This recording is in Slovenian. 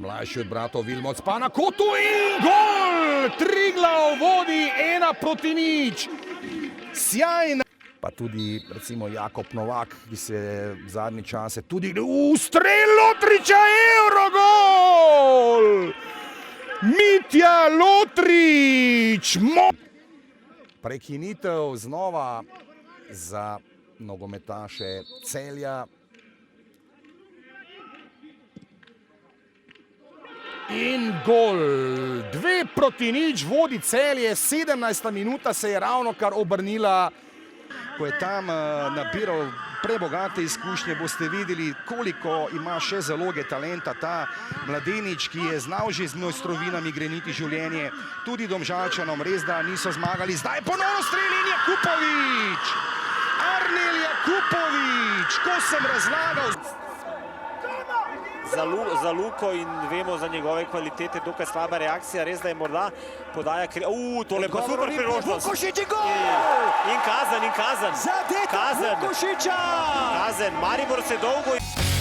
Mlajši od bratov Vilmoc pa na kotu in gol! Triglav vodi 1-0. Sjajna. Pa tudi recimo Jakob Novak, ki se v zadnji čase tudi strel Lotriča, Eurogol! Mitja Lotrič! Prekinitev znova za nogometaše Celja. In gol, 2-0 vodi Celje, 17. minuta se je ravnokar obrnila. Ko je tam nabiral prebogate izkušnje, boste videli, koliko ima še zaloge talenta ta mladenič, ki je znal že z mojstrovinami greniti življenje. Tudi Domžalčanom res da niso zmagali. Zdaj ponovno streli in Jakupovič! Arnel Jakupovič, ko sem razlagal. Za Luko in vemo za njegove kvalitete, dokaj slaba reakcija, res da je morda podaja tole pa super priložnost. Vukošič je gol! In kazen. Zadetek Vukošiča! Kazen, Maribor se dolgo...